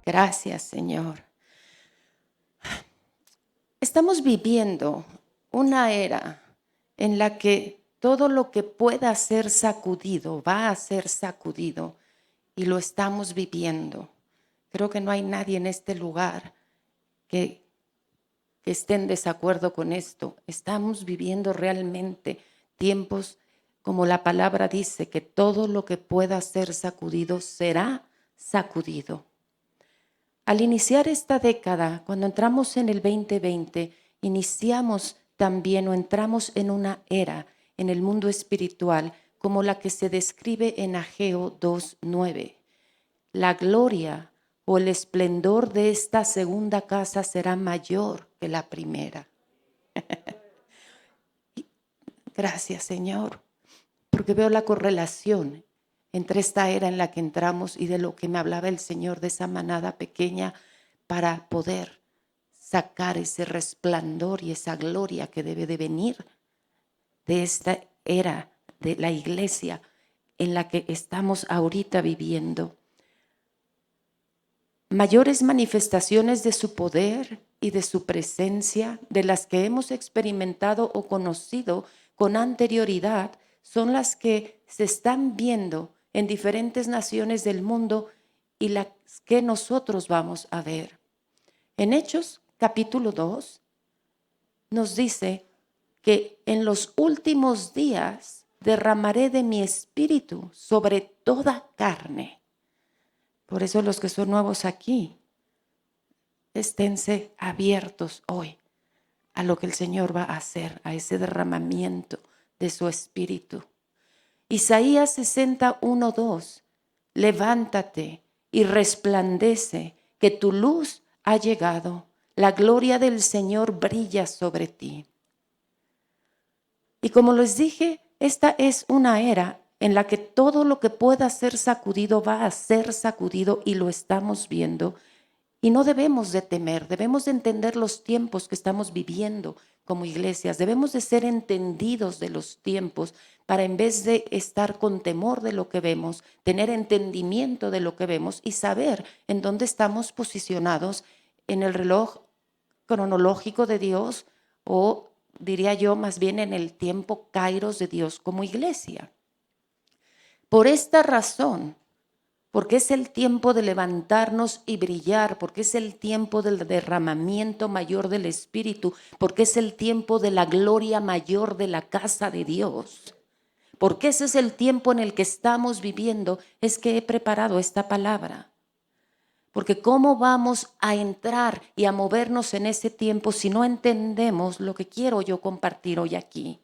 Gracias, Señor. Estamos viviendo una era en la que todo lo que pueda ser sacudido va a ser sacudido y lo estamos viviendo. Creo que no hay nadie en este lugar que esté en desacuerdo con esto. Estamos viviendo realmente tiempos, como la palabra dice, que todo lo que pueda ser sacudido será sacudido. Al iniciar esta década, cuando entramos en el 2020, iniciamos también o entramos en una era en el mundo espiritual como la que se describe en Ageo 2:9. La gloria o el esplendor de esta segunda casa será mayor que la primera. Gracias, Señor, porque veo la correlación entre esta era en la que entramos y de lo que me hablaba el Señor de esa manada pequeña para poder sacar ese resplandor y esa gloria que debe de venir de esta era de la iglesia en la que estamos ahorita viviendo. Mayores manifestaciones de su poder y de su presencia, de las que hemos experimentado o conocido con anterioridad, son las que se están viendo en diferentes naciones del mundo y las que nosotros vamos a ver. En Hechos capítulo 2 nos dice que en los últimos días derramaré de mi espíritu sobre toda carne. Por eso los que son nuevos aquí, esténse abiertos hoy a lo que el Señor va a hacer, a ese derramamiento de su espíritu. Isaías 61:2, levántate y resplandece, que tu luz ha llegado, la gloria del Señor brilla sobre ti. Y como les dije, esta es una era en la que todo lo que pueda ser sacudido va a ser sacudido y lo estamos viendo. Y no debemos de temer, debemos de entender los tiempos que estamos viviendo como iglesias. Debemos de ser entendidos de los tiempos para, en vez de estar con temor de lo que vemos, tener entendimiento de lo que vemos y saber en dónde estamos posicionados en el reloj cronológico de Dios, o diría yo más bien en el tiempo kairos de Dios como iglesia. Por esta razón, porque es el tiempo de levantarnos y brillar, porque es el tiempo del derramamiento mayor del Espíritu, porque es el tiempo de la gloria mayor de la casa de Dios, porque ese es el tiempo en el que estamos viviendo, es que he preparado esta palabra. Porque ¿cómo vamos a entrar y a movernos en ese tiempo si no entendemos lo que quiero yo compartir hoy aquí?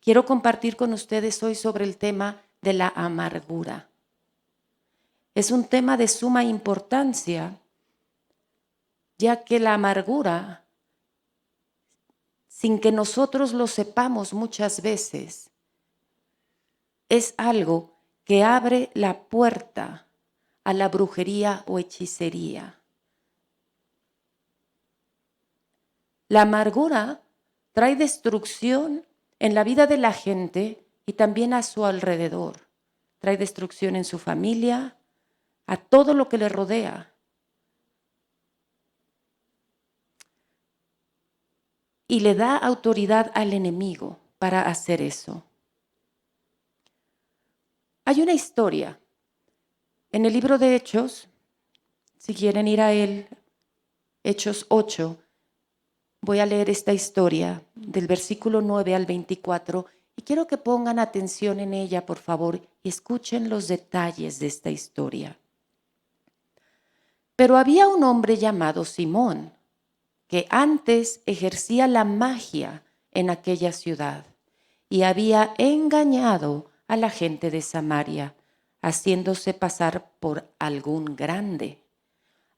Quiero compartir con ustedes hoy sobre el tema de la amargura. Es un tema de suma importancia, ya que la amargura, sin que nosotros lo sepamos muchas veces, es algo que abre la puerta a la brujería o hechicería. La amargura trae destrucción en la vida de la gente y también a su alrededor. Trae destrucción en su familia, a todo lo que le rodea. Y le da autoridad al enemigo para hacer eso. Hay una historia en el libro de Hechos, si quieren ir a él, Hechos 8, voy a leer esta historia del versículo 9 al 24 y quiero que pongan atención en ella, por favor, y escuchen los detalles de esta historia. Pero había un hombre llamado Simón, que antes ejercía la magia en aquella ciudad y había engañado a la gente de Samaria, haciéndose pasar por algún grande.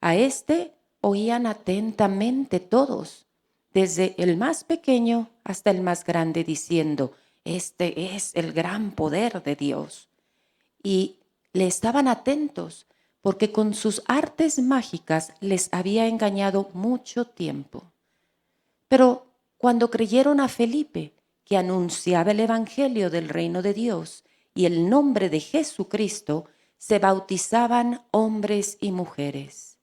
A este oían atentamente todos, desde el más pequeño hasta el más grande, diciendo: este es el gran poder de Dios. Y le estaban atentos, porque con sus artes mágicas les había engañado mucho tiempo. Pero cuando creyeron a Felipe, que anunciaba el evangelio del reino de Dios y el nombre de Jesucristo, se bautizaban hombres y mujeres.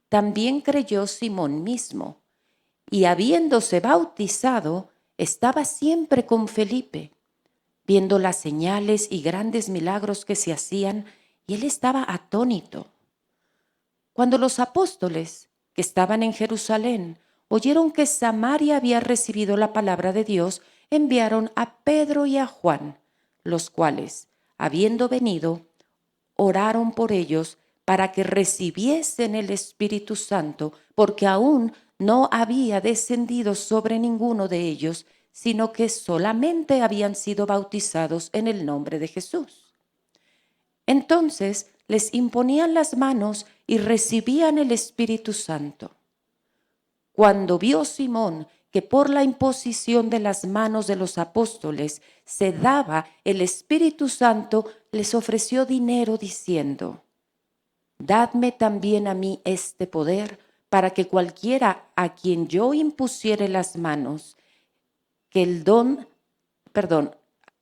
También creyó Simón mismo, y habiéndose bautizado, estaba siempre con Felipe, viendo las señales y grandes milagros que se hacían, y él estaba atónito. Cuando los apóstoles que estaban en Jerusalén oyeron que Samaria había recibido la palabra de Dios, enviaron a Pedro y a Juan, los cuales, habiendo venido, oraron por ellos para que recibiesen el Espíritu Santo, porque aún no había descendido sobre ninguno de ellos, sino que solamente habían sido bautizados en el nombre de Jesús. Entonces les imponían las manos y recibían el Espíritu Santo. Cuando vio Simón que por la imposición de las manos de los apóstoles se daba el Espíritu Santo, les ofreció dinero diciendo: dadme también a mí este poder, para que cualquiera a quien yo impusiere las manos,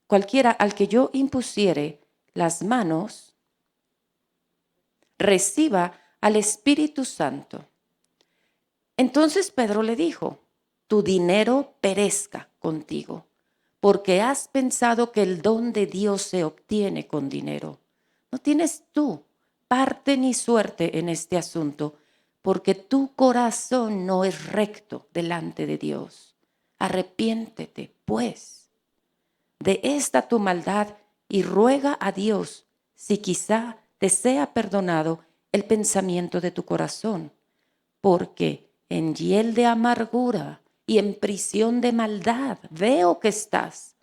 cualquiera al que yo impusiere las manos, reciba al Espíritu Santo. Entonces Pedro le dijo: tu dinero perezca contigo, porque has pensado que el don de Dios se obtiene con dinero. No tienes tú parte ni suerte en este asunto, porque tu corazón no es recto delante de Dios. Arrepiéntete, pues, de esta tu maldad y ruega a Dios si quizá te sea perdonado el pensamiento de tu corazón, porque en hiel de amargura y en prisión de maldad veo que estás.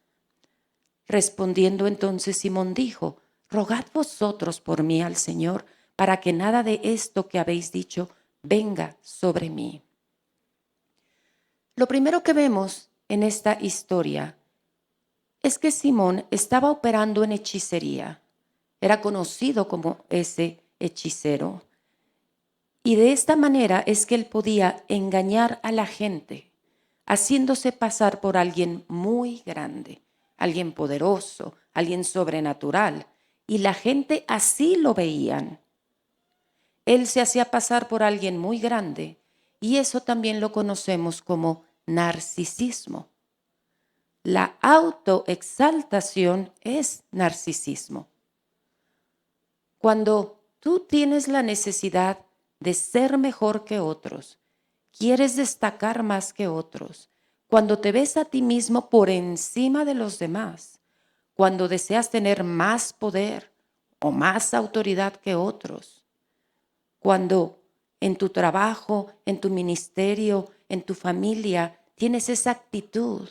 Respondiendo entonces Simón dijo: rogad vosotros por mí al Señor, para que nada de esto que habéis dicho venga sobre mí. Lo primero que vemos en esta historia es que Simón estaba operando en hechicería. Era conocido como ese hechicero. Y de esta manera es que él podía engañar a la gente, haciéndose pasar por alguien muy grande, alguien poderoso, alguien sobrenatural. Y la gente así lo veían. Él se hacía pasar por alguien muy grande, y eso también lo conocemos como narcisismo. La autoexaltación es narcisismo. Cuando tú tienes la necesidad de ser mejor que otros, quieres destacar más que otros, cuando te ves a ti mismo por encima de los demás, cuando deseas tener más poder o más autoridad que otros, cuando en tu trabajo, en tu ministerio, en tu familia, tienes esa actitud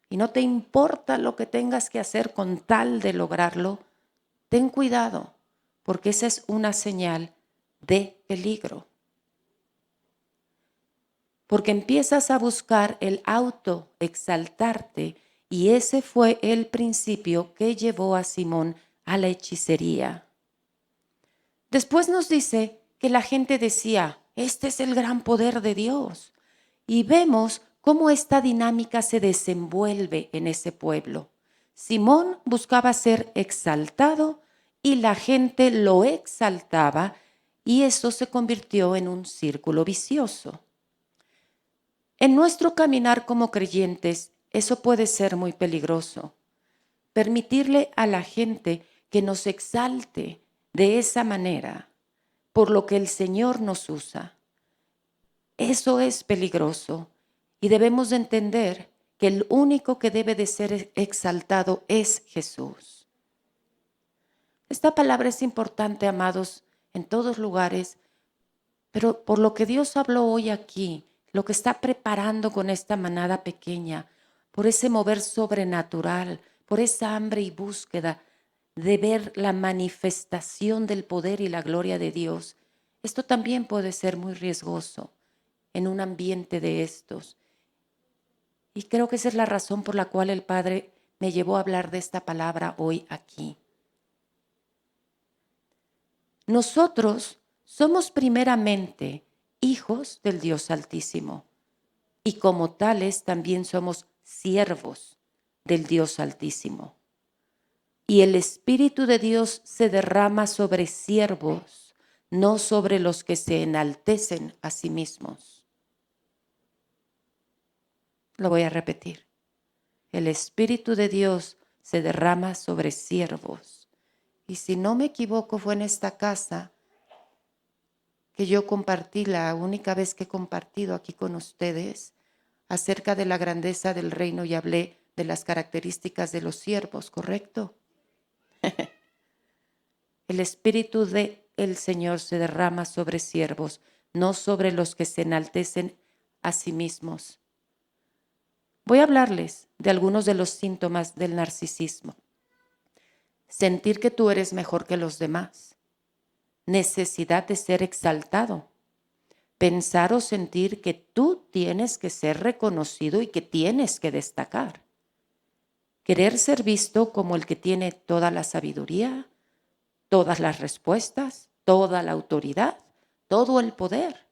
y no te importa lo que tengas que hacer con tal de lograrlo, ten cuidado, porque esa es una señal de peligro. Porque empiezas a buscar el autoexaltarte, y ese fue el principio que llevó a Simón a la hechicería. Después nos dice que la gente decía: este es el gran poder de Dios. Y vemos cómo esta dinámica se desenvuelve en ese pueblo. Simón buscaba ser exaltado y la gente lo exaltaba, y eso se convirtió en un círculo vicioso. En nuestro caminar como creyentes, eso puede ser muy peligroso. Permitirle a la gente que nos exalte de esa manera, por lo que el Señor nos usa. Eso es peligroso, y debemos de entender que el único que debe de ser exaltado es Jesús. Esta palabra es importante, amados, en todos lugares, pero por lo que Dios habló hoy aquí, lo que está preparando con esta manada pequeña, por ese mover sobrenatural, por esa hambre y búsqueda de ver la manifestación del poder y la gloria de Dios, esto también puede ser muy riesgoso en un ambiente de estos. Y creo que esa es la razón por la cual el Padre me llevó a hablar de esta palabra hoy aquí. Nosotros somos primeramente hijos del Dios Altísimo, y como tales también somos siervos del Dios Altísimo. y el Espíritu de Dios se derrama sobre siervos, no sobre los que se enaltecen a sí mismos. Lo voy a repetir. El Espíritu de Dios se derrama sobre siervos. Y si no me equivoco, fue en esta casa que yo compartí, la única vez que he compartido aquí con ustedes, acerca de la grandeza del reino y hablé de las características de los siervos, ¿correcto? El Espíritu del Señor se derrama sobre siervos, no sobre los que se enaltecen a sí mismos. Voy a hablarles de algunos de los síntomas del narcisismo. Sentir que tú eres mejor que los demás. Necesidad de ser exaltado. Pensar o sentir que tú tienes que ser reconocido y que tienes que destacar. Querer ser visto como el que tiene toda la sabiduría, todas las respuestas, toda la autoridad, todo el poder.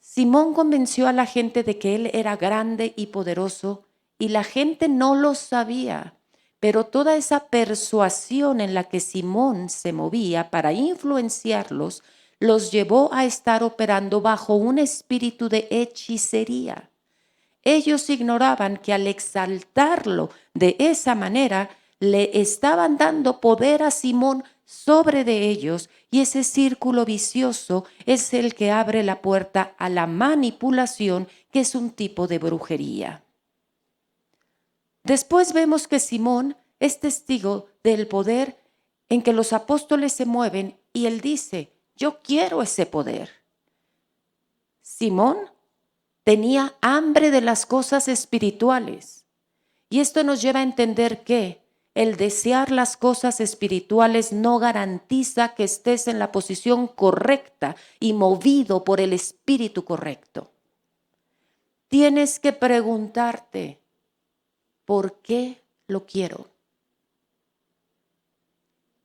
Simón convenció a la gente de que él era grande y poderoso y la gente no lo sabía, pero toda esa persuasión en la que Simón se movía para influenciarlos los llevó a estar operando bajo un espíritu de hechicería. Ellos ignoraban que al exaltarlo de esa manera, le estaban dando poder a Simón sobre de ellos, y ese círculo vicioso es el que abre la puerta a la manipulación, que es un tipo de brujería. Después vemos que Simón es testigo del poder en que los apóstoles se mueven y él dice, yo quiero ese poder. Simón tenía hambre de las cosas espirituales. Y esto nos lleva a entender que el desear las cosas espirituales no garantiza que estés en la posición correcta y movido por el espíritu correcto. Tienes que preguntarte, ¿por qué lo quiero?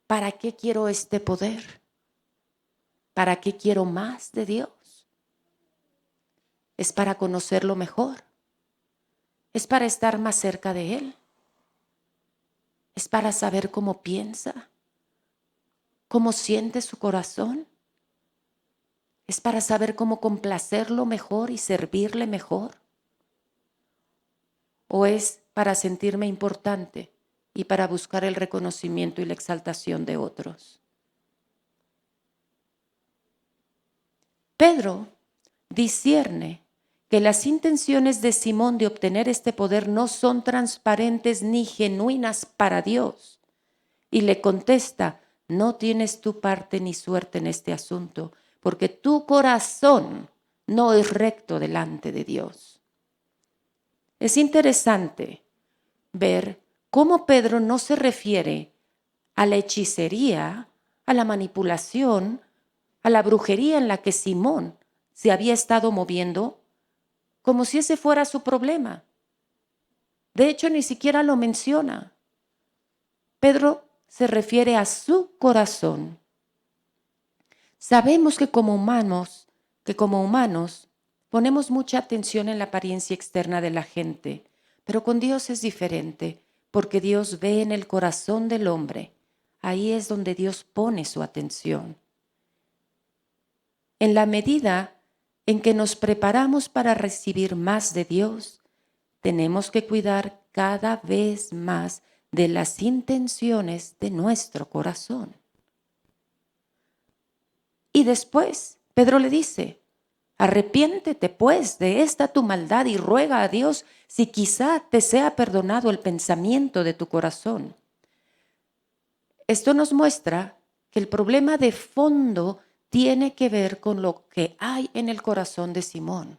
¿Para qué quiero este poder? ¿Para qué quiero más de Dios? ¿Es para conocerlo mejor? ¿Es para estar más cerca de Él? ¿Es para saber cómo piensa? ¿Cómo siente su corazón? ¿Es para saber cómo complacerlo mejor y servirle mejor? ¿O es para sentirme importante y para buscar el reconocimiento y la exaltación de otros? Pedro discierne que las intenciones de Simón de obtener este poder no son transparentes ni genuinas para Dios. Y le contesta, no tienes tu parte ni suerte en este asunto, porque tu corazón no es recto delante de Dios. Es interesante ver cómo Pedro no se refiere a la hechicería, a la manipulación, a la brujería en la que Simón se había estado moviendo, como si ese fuera su problema. De hecho, ni siquiera lo menciona. Pedro se refiere a su corazón. Sabemos que como humanos ponemos mucha atención en la apariencia externa de la gente, pero con Dios es diferente, porque Dios ve en el corazón del hombre. Ahí es donde Dios pone su atención. En la medida en que nos preparamos para recibir más de Dios, tenemos que cuidar cada vez más de las intenciones de nuestro corazón. Y después Pedro le dice, arrepiéntete pues de esta tu maldad y ruega a Dios si quizá te sea perdonado el pensamiento de tu corazón. Esto nos muestra que el problema de fondo tiene que ver con lo que hay en el corazón de Simón.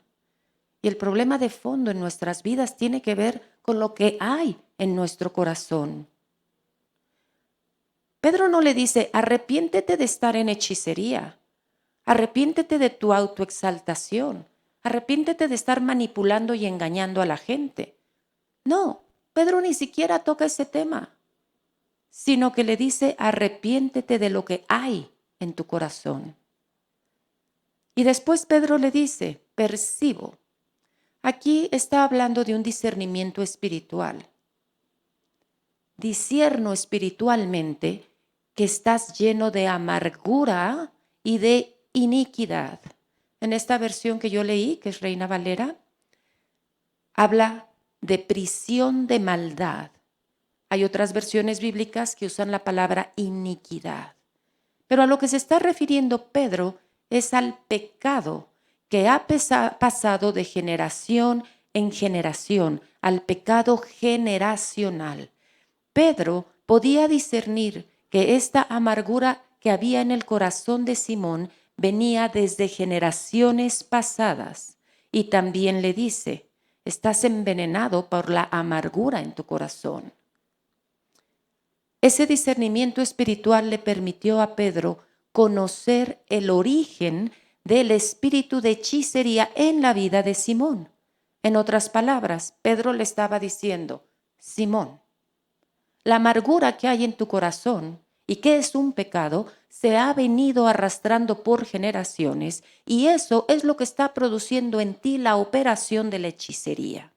Y el problema de fondo en nuestras vidas tiene que ver con lo que hay en nuestro corazón. Pedro no le dice, arrepiéntete de estar en hechicería, arrepiéntete de tu autoexaltación, arrepiéntete de estar manipulando y engañando a la gente. No, Pedro ni siquiera toca ese tema, sino que le dice, arrepiéntete de lo que hay en tu corazón. Y después Pedro le dice, percibo. Aquí está hablando de un discernimiento espiritual. discierno espiritualmente que estás lleno de amargura y de iniquidad. En esta versión que yo leí, que es Reina Valera, habla de prisión de maldad. Hay otras versiones bíblicas que usan la palabra iniquidad. Pero a lo que se está refiriendo Pedro es al pecado que ha pasado de generación en generación, al pecado generacional. Pedro podía discernir que esta amargura que había en el corazón de Simón venía desde generaciones pasadas. Y también le dice, estás envenenado por la amargura en tu corazón. Ese discernimiento espiritual le permitió a Pedro conocer el origen del espíritu de hechicería en la vida de Simón. En otras palabras, Pedro le estaba diciendo, Simón, la amargura que hay en tu corazón y que es un pecado se ha venido arrastrando por generaciones y eso es lo que está produciendo en ti la operación de la hechicería.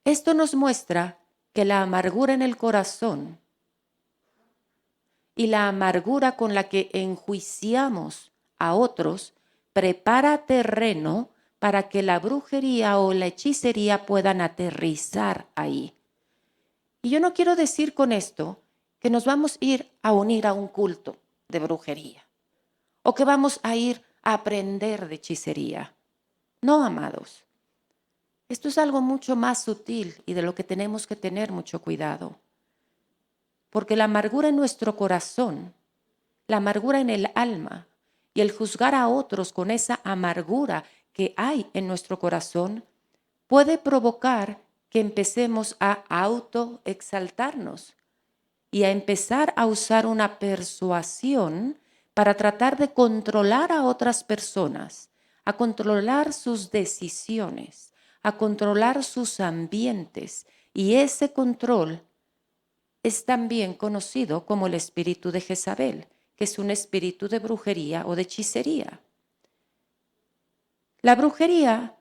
Esto nos muestra que la amargura en el corazón y la amargura con la que enjuiciamos a otros prepara terreno para que la brujería o la hechicería puedan aterrizar ahí. Y yo no quiero decir con esto que nos vamos a ir a unir a un culto de brujería o que vamos a ir a aprender de hechicería. No, amados. Esto es algo mucho más sutil y de lo que tenemos que tener mucho cuidado. Porque la amargura en nuestro corazón, la amargura en el alma y el juzgar a otros con esa amargura que hay en nuestro corazón puede provocar que empecemos a autoexaltarnos y a empezar a usar una persuasión para tratar de controlar a otras personas, a controlar sus decisiones, a controlar sus ambientes. Y ese control es también conocido como el espíritu de Jezabel, que es un espíritu de brujería o de hechicería. La brujería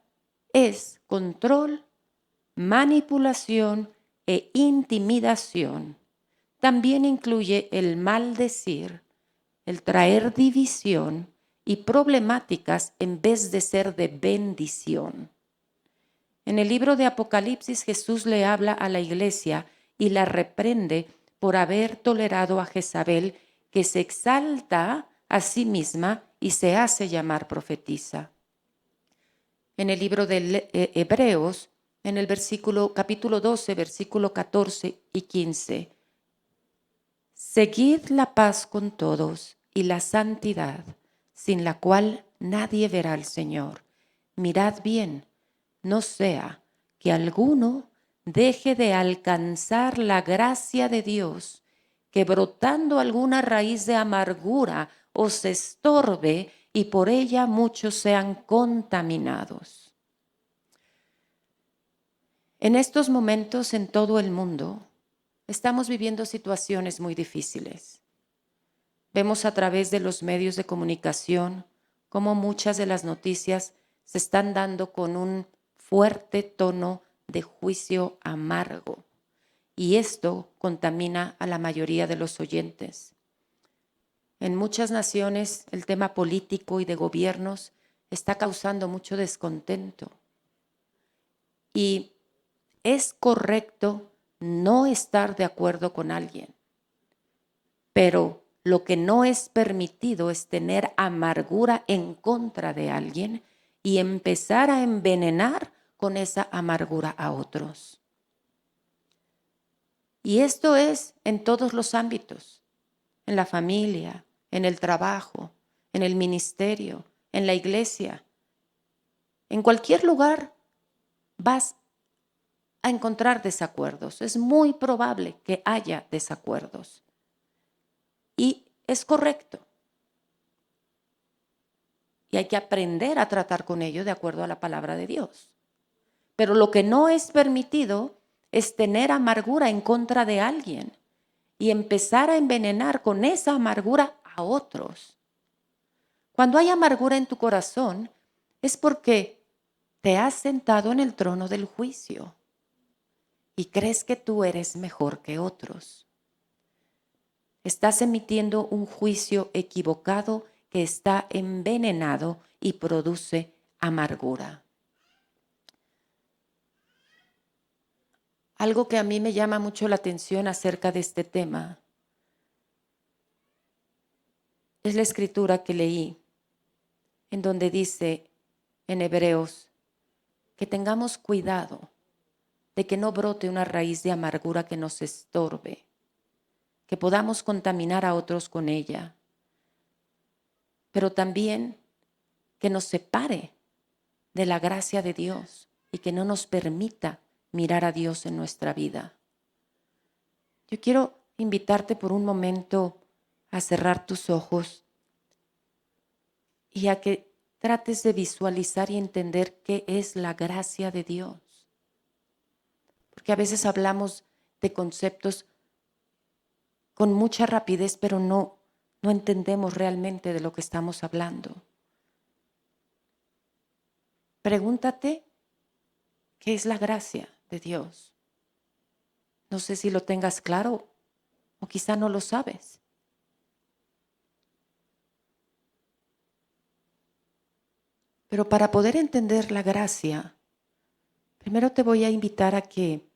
es control, manipulación e intimidación. También incluye el maldecir, el traer división y problemáticas en vez de ser de bendición. En el libro de Apocalipsis, Jesús le habla a la iglesia y la reprende por haber tolerado a Jezabel, que se exalta a sí misma y se hace llamar profetisa. En el libro de Hebreos, en el capítulo 12, versículo 14 y 15, seguid la paz con todos y la santidad, sin la cual nadie verá al Señor. Mirad bien, no sea que alguno deje de alcanzar la gracia de Dios, que brotando alguna raíz de amargura os estorbe y por ella muchos sean contaminados. En estos momentos en todo el mundo estamos viviendo situaciones muy difíciles. Vemos a través de los medios de comunicación cómo muchas de las noticias se están dando con un fuerte tono de juicio amargo. Y esto contamina a la mayoría de los oyentes. En muchas naciones el tema político y de gobiernos está causando mucho descontento. Y es correcto no estar de acuerdo con alguien, pero lo que no es permitido es tener amargura en contra de alguien y empezar a envenenar con esa amargura a otros. Y esto es en todos los ámbitos, en la familia, en el trabajo, en el ministerio, en la iglesia. En cualquier lugar vas a encontrar desacuerdos. Es muy probable que haya desacuerdos. Y es correcto. Y hay que aprender a tratar con ello de acuerdo a la palabra de Dios. Pero lo que no es permitido es tener amargura en contra de alguien y empezar a envenenar con esa amargura a otros. Cuando hay amargura en tu corazón es porque te has sentado en el trono del juicio. y crees que tú eres mejor que otros. Estás emitiendo un juicio equivocado que está envenenado y produce amargura. Algo que a mí me llama mucho la atención acerca de este tema es la escritura que leí, en donde dice en Hebreos que tengamos cuidado de que no brote una raíz de amargura que nos estorbe, que podamos contaminar a otros con ella, pero también que nos separe de la gracia de Dios y que no nos permita mirar a Dios en nuestra vida. Yo quiero invitarte por un momento a cerrar tus ojos y a que trates de visualizar y entender qué es la gracia de Dios. Porque a veces hablamos de conceptos con mucha rapidez, pero no entendemos realmente de lo que estamos hablando. Pregúntate qué es la gracia de Dios. No sé si lo tengas claro o quizá no lo sabes. Pero para poder entender la gracia, primero te voy a invitar a que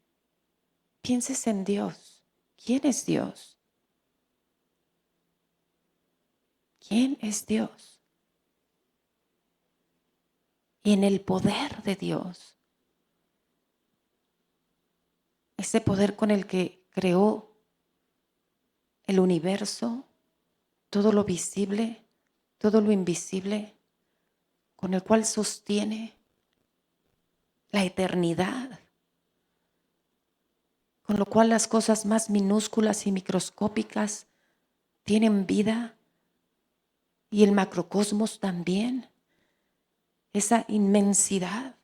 pienses en Dios. ¿Quién es Dios? ¿Quién es Dios? Y en el poder de Dios, ese poder con el que creó el universo, todo lo visible, todo lo invisible, con el cual sostiene la eternidad, con lo cual las cosas más minúsculas y microscópicas tienen vida y el macrocosmos también, esa inmensidad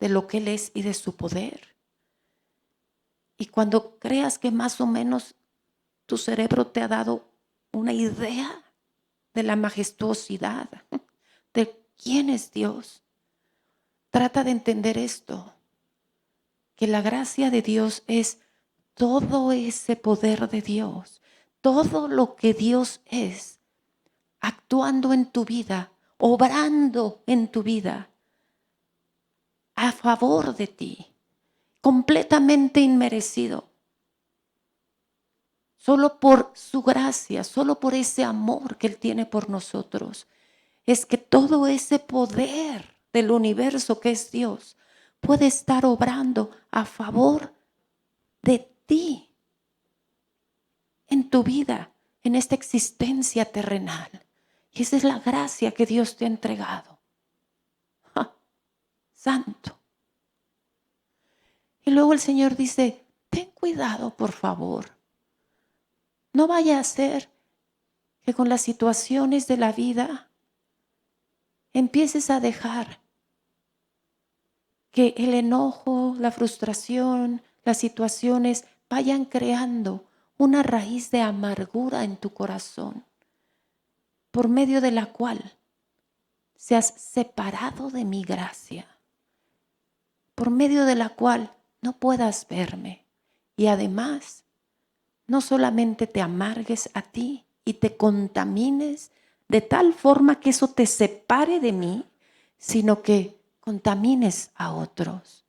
de lo que Él es y de su poder. Y cuando creas que más o menos tu cerebro te ha dado una idea de la majestuosidad, de quién es Dios, trata de entender esto, que la gracia de Dios es todo ese poder de Dios, todo lo que Dios es, actuando en tu vida, obrando en tu vida, a favor de ti, completamente inmerecido, solo por su gracia, solo por ese amor que Él tiene por nosotros. Es que todo ese poder del universo que es Dios puede estar obrando a favor de ti en tu vida, en esta existencia terrenal. Y esa es la gracia que Dios te ha entregado. ¡Ja! Santo. Y luego el Señor dice, ten cuidado, por favor. No vaya a ser que con las situaciones de la vida empieces a dejar que el enojo, la frustración, las situaciones vayan creando una raíz de amargura en tu corazón, por medio de la cual seas separado de mi gracia, por medio de la cual no puedas verme y además no solamente te amargues a ti y te contamines de tal forma que eso te separe de mí, sino que contamines a otros.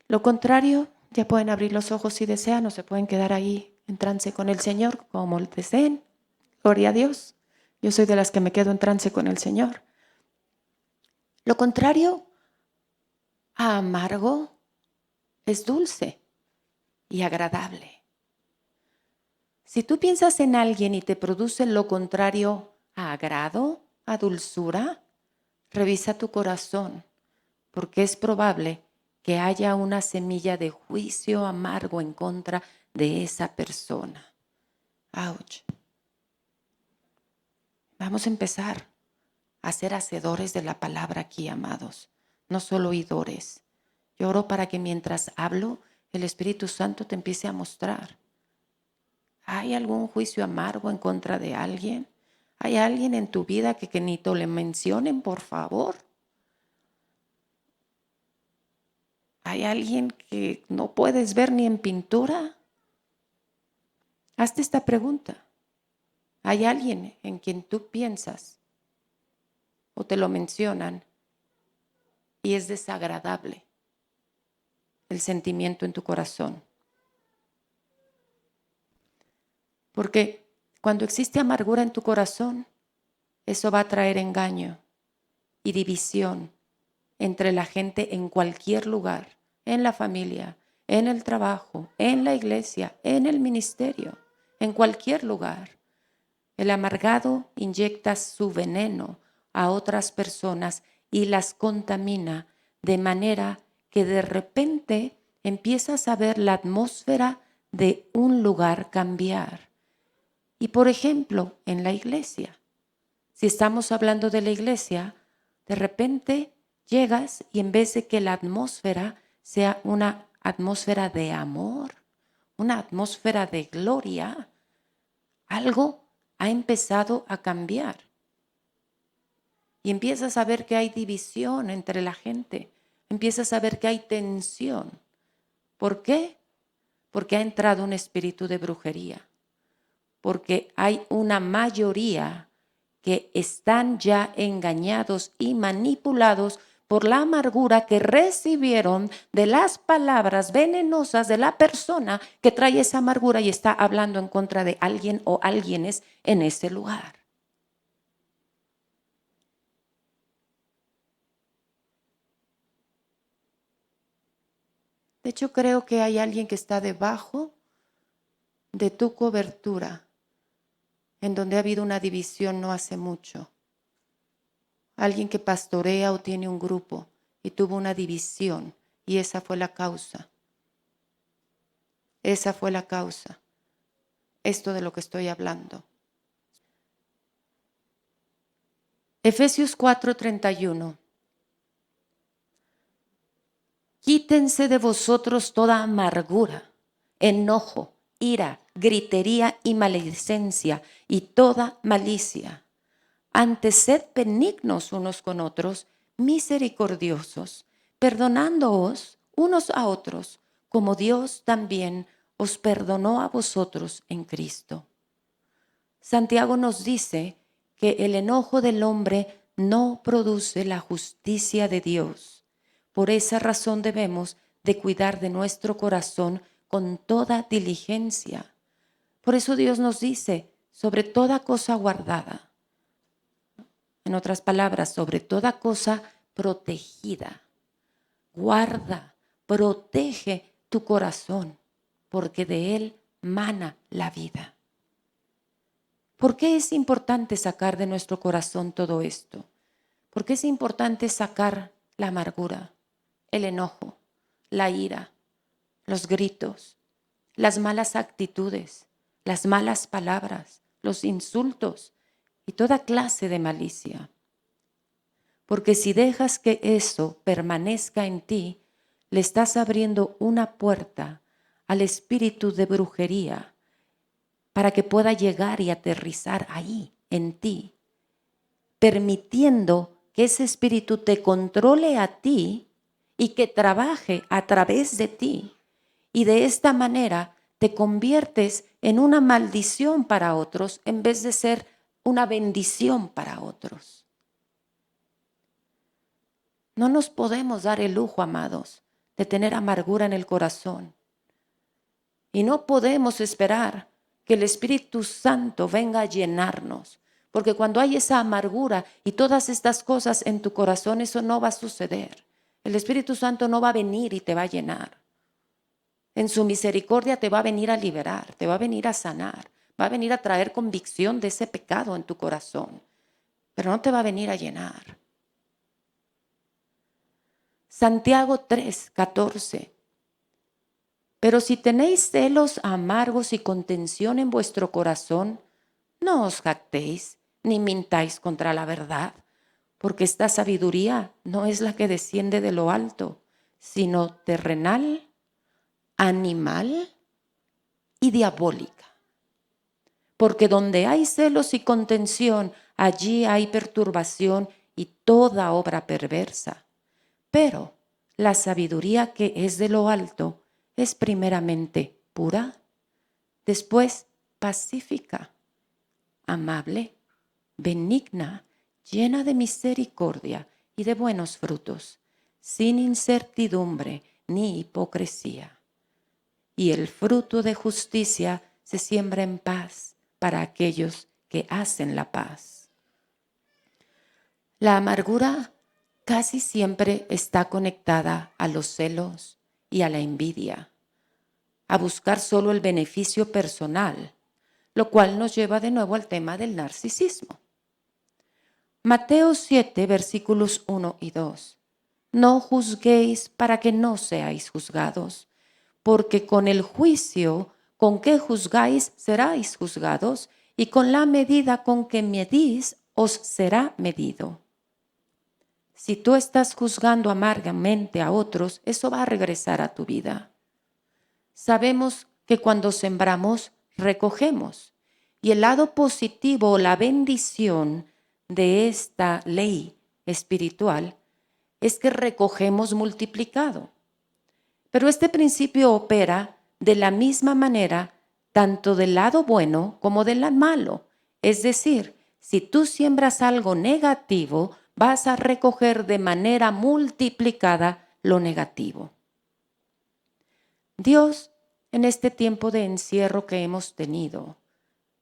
Lo contrario, ya pueden abrir los ojos si desean o se pueden quedar ahí en trance con el Señor como deseen. Gloria a Dios. Yo soy de las que me quedo en trance con el Señor. Lo contrario a amargo es dulce y agradable. Si tú piensas en alguien y te produce lo contrario a agrado, a dulzura, revisa tu corazón, porque es probable que haya una semilla de juicio amargo en contra de esa persona. ¡Auch! Vamos a empezar a ser hacedores de la palabra aquí, amados, no solo oidores. Yo oro para que mientras hablo, el Espíritu Santo te empiece a mostrar. ¿Hay algún juicio amargo en contra de alguien? ¿Hay alguien en tu vida que ni te le mencionen, por favor? ¿Hay alguien que no puedes ver ni en pintura? Hazte esta pregunta. ¿Hay alguien en quien tú piensas o te lo mencionan y es desagradable el sentimiento en tu corazón? Porque cuando existe amargura en tu corazón, eso va a traer engaño y división entre la gente en cualquier lugar, en la familia, en el trabajo, en la iglesia, en el ministerio, en cualquier lugar. El amargado inyecta su veneno a otras personas y las contamina de manera que de repente empiezas a ver la atmósfera de un lugar cambiar. Y por ejemplo, en la iglesia, si estamos hablando de la iglesia, de repente llegas y en vez de que la atmósfera sea una atmósfera de amor, una atmósfera de gloria, algo ha empezado a cambiar. Y empiezas a ver que hay división entre la gente, empiezas a ver que hay tensión. ¿Por qué? Porque ha entrado un espíritu de brujería, porque hay una mayoría que están ya engañados y manipulados por la amargura que recibieron de las palabras venenosas de la persona que trae esa amargura y está hablando en contra de alguien o alguienes en ese lugar. De hecho, creo que hay alguien que está debajo de tu cobertura, en donde ha habido una división no hace mucho. Alguien que pastorea o tiene un grupo y tuvo una división y esa fue la causa. Esa fue la causa. Esto de lo que estoy hablando. Efesios 4:31. Quítense de vosotros toda amargura, enojo, ira, gritería y maledicencia y toda malicia. Antes sed benignos unos con otros, misericordiosos, perdonándoos unos a otros, como Dios también os perdonó a vosotros en Cristo. Santiago nos dice que el enojo del hombre no produce la justicia de Dios. Por esa razón debemos de cuidar de nuestro corazón con toda diligencia. Por eso Dios nos dice, sobre toda cosa guardada. En otras palabras, sobre toda cosa protegida. Guarda, protege tu corazón, porque de él mana la vida. ¿Por qué es importante sacar de nuestro corazón todo esto? ¿Por qué es importante sacar la amargura, el enojo, la ira, los gritos, las malas actitudes, las malas palabras, los insultos y toda clase de malicia? Porque si dejas que eso permanezca en ti, le estás abriendo una puerta al espíritu de brujería para que pueda llegar y aterrizar ahí, en ti, permitiendo que ese espíritu te controle a ti y que trabaje a través de ti. Y de esta manera te conviertes en una maldición para otros en vez de ser una bendición para otros. No nos podemos dar el lujo, amados, de tener amargura en el corazón. Y no podemos esperar que el Espíritu Santo venga a llenarnos. Porque cuando hay esa amargura y todas estas cosas en tu corazón, eso no va a suceder. El Espíritu Santo no va a venir y te va a llenar. En su misericordia te va a venir a liberar, te va a venir a sanar, va a venir a traer convicción de ese pecado en tu corazón. Pero no te va a venir a llenar. Santiago 3:14. Pero si tenéis celos amargos y contención en vuestro corazón, no os jactéis ni mintáis contra la verdad, porque esta sabiduría no es la que desciende de lo alto, sino terrenal, animal y diabólica. porque donde hay celos y contención, allí hay perturbación y toda obra perversa. Pero la sabiduría que es de lo alto es primeramente pura, después pacífica, amable, benigna, llena de misericordia y de buenos frutos, sin incertidumbre ni hipocresía. Y el fruto de justicia se siembra en paz para aquellos que hacen la paz. La amargura casi siempre está conectada a los celos y a la envidia, a buscar solo el beneficio personal, lo cual nos lleva de nuevo al tema del narcisismo. Mateo 7, versículos 1 y 2. No juzguéis para que no seáis juzgados, porque con el juicio con que juzgáis seráis juzgados, y con la medida con que medís os será medido. Si tú estás juzgando amargamente a otros, eso va a regresar a tu vida. Sabemos que cuando sembramos, recogemos. Y el lado positivo, la bendición de esta ley espiritual es que recogemos multiplicado. Pero este principio opera de la misma manera tanto del lado bueno como del lado malo. Es decir, si tú siembras algo negativo, vas a recoger de manera multiplicada lo negativo. Dios, en este tiempo de encierro que hemos tenido,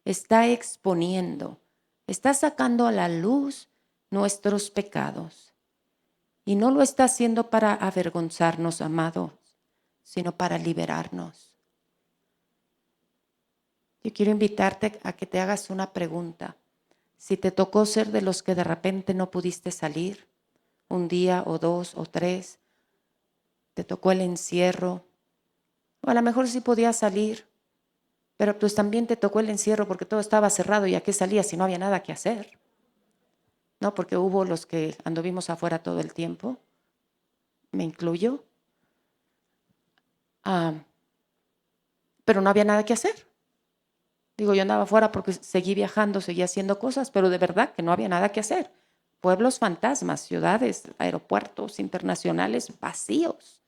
está exponiendo, está sacando a la luz nuestros pecados. Y no lo está haciendo para avergonzarnos, amados, sino para liberarnos. Yo quiero invitarte a que te hagas una pregunta. Si te tocó ser de los que de repente no pudiste salir, un día o dos o tres, te tocó el encierro, o a lo mejor sí podías salir, pero pues también te tocó el encierro porque todo estaba cerrado y a qué salías si no había nada que hacer. No, porque hubo los que anduvimos afuera todo el tiempo, me incluyo, pero no había nada que hacer. Digo, yo andaba afuera porque seguí viajando, seguí haciendo cosas, pero de verdad que no había nada que hacer. Pueblos fantasmas, ciudades, aeropuertos internacionales vacíos.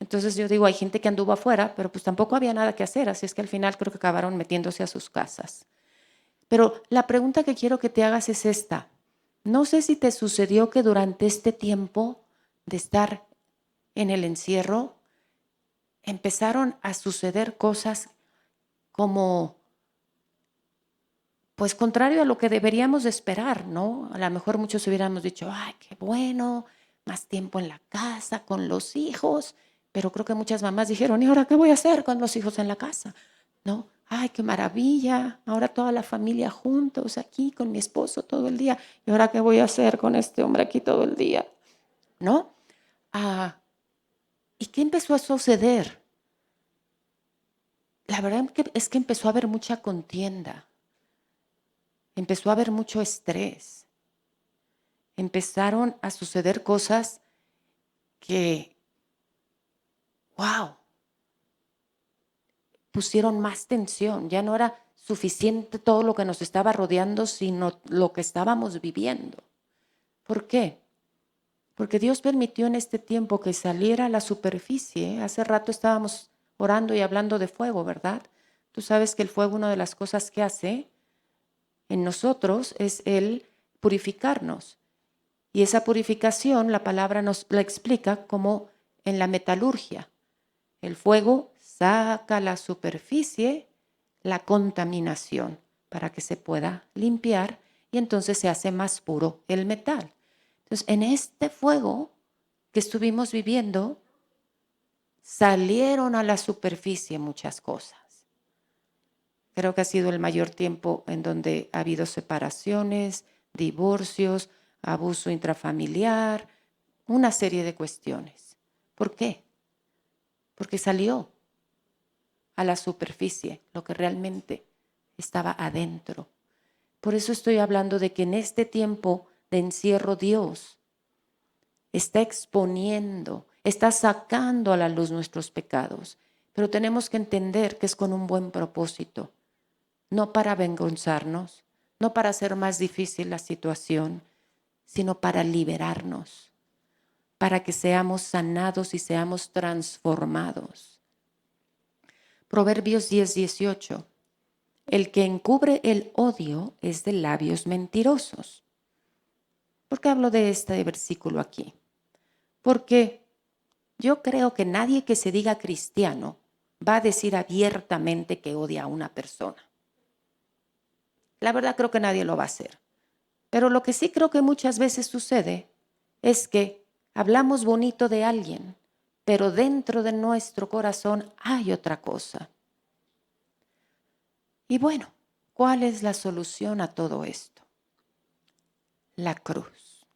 Entonces yo digo, hay gente que anduvo afuera, pero pues tampoco había nada que hacer, así es que al final creo que acabaron metiéndose a sus casas. Pero la pregunta que quiero que te hagas es esta. No sé si te sucedió que durante este tiempo de estar en el encierro, empezaron a suceder cosas como, pues contrario a lo que deberíamos de esperar, ¿no? A lo mejor muchos hubiéramos dicho, ay, qué bueno, más tiempo en la casa con los hijos, pero creo que muchas mamás dijeron, ¿y ahora qué voy a hacer con los hijos en la casa? ¿No? Ay, qué maravilla, ahora toda la familia juntos aquí con mi esposo todo el día, ¿y ahora qué voy a hacer con este hombre aquí todo el día? ¿No? ¿Y qué empezó a suceder? La verdad es que empezó a haber mucha contienda, empezó a haber mucho estrés, empezaron a suceder cosas que, wow, pusieron más tensión. Ya no era suficiente todo lo que nos estaba rodeando, sino lo que estábamos viviendo. ¿Por qué? Porque Dios permitió en este tiempo que saliera a la superficie. Hace rato estábamos orando y hablando de fuego, ¿verdad? Tú sabes que el fuego, una de las cosas que hace en nosotros es el purificarnos. Y esa purificación, la palabra nos la explica como en la metalurgia. El fuego saca a la superficie la contaminación para que se pueda limpiar y entonces se hace más puro el metal. Entonces, en este fuego que estuvimos viviendo, salieron a la superficie muchas cosas. Creo que ha sido el mayor tiempo en donde ha habido separaciones, divorcios, abuso intrafamiliar, una serie de cuestiones. ¿Por qué? Porque salió a la superficie lo que realmente estaba adentro. Por eso estoy hablando de que en este tiempo de encierro Dios está exponiendo, está sacando a la luz nuestros pecados, pero tenemos que entender que es con un buen propósito. no para avergonzarnos, no para hacer más difícil la situación, sino para liberarnos, para que seamos sanados y seamos transformados. Proverbios 10:18. El que encubre el odio es de labios mentirosos. ¿Por qué hablo de este versículo aquí? Porque yo creo que nadie que se diga cristiano va a decir abiertamente que odia a una persona. La verdad creo que nadie lo va a hacer. Pero lo que sí creo que muchas veces sucede es que hablamos bonito de alguien, pero dentro de nuestro corazón hay otra cosa. Y bueno, ¿cuál es la solución a todo esto? La cruz.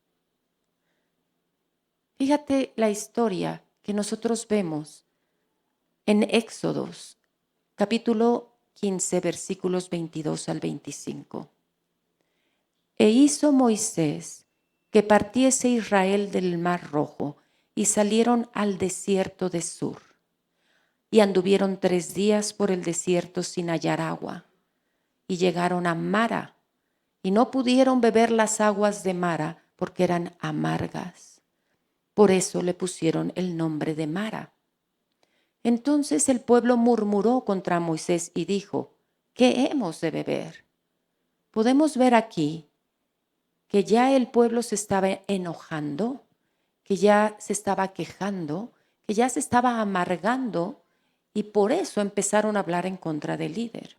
Fíjate la historia que nosotros vemos en Éxodos, capítulo 15, versículos 22 al 25. E hizo Moisés que partiese Israel del Mar Rojo, y salieron al desierto de Sur. Y anduvieron 3 días por el desierto sin hallar agua. Y llegaron a Mara, y no pudieron beber las aguas de Mara, porque eran amargas. Por eso le pusieron el nombre de Mara. Entonces el pueblo murmuró contra Moisés y dijo: ¿qué hemos de beber? Podemos ver aquí que ya el pueblo se estaba enojando, que ya se estaba quejando, que ya se estaba amargando, y por eso empezaron a hablar en contra del líder.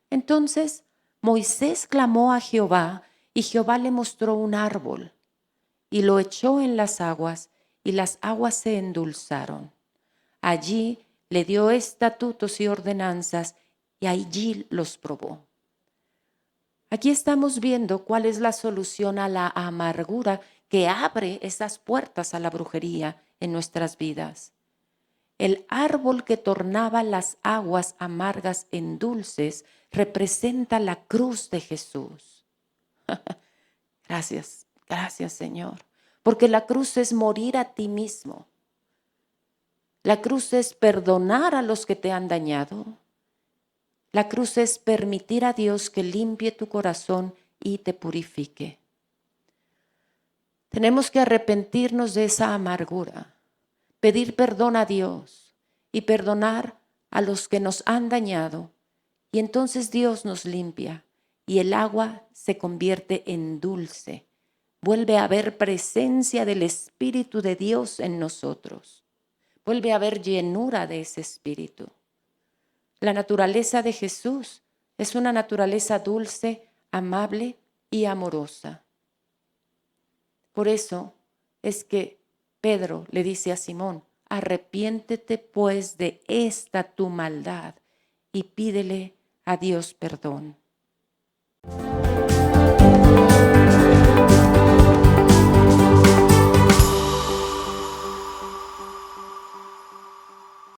Entonces Moisés clamó a Jehová, y Jehová le mostró un árbol, y lo echó en las aguas, y las aguas se endulzaron. Allí le dio estatutos y ordenanzas, y allí los probó. Aquí estamos viendo cuál es la solución a la amargura que abre esas puertas a la brujería en nuestras vidas. El árbol que tornaba las aguas amargas en dulces representa la cruz de Jesús. Gracias, gracias Señor, porque la cruz es morir a ti mismo. La cruz es perdonar a los que te han dañado. La cruz es permitir a Dios que limpie tu corazón y te purifique. Tenemos que arrepentirnos de esa amargura, pedir perdón a Dios y perdonar a los que nos han dañado. Y entonces Dios nos limpia y el agua se convierte en dulce. Vuelve a haber presencia del Espíritu de Dios en nosotros. Vuelve a haber llenura de ese Espíritu. La naturaleza de Jesús es una naturaleza dulce, amable y amorosa. Por eso es que Pedro le dice a Simón: arrepiéntete pues de esta tu maldad y pídele a Dios perdón.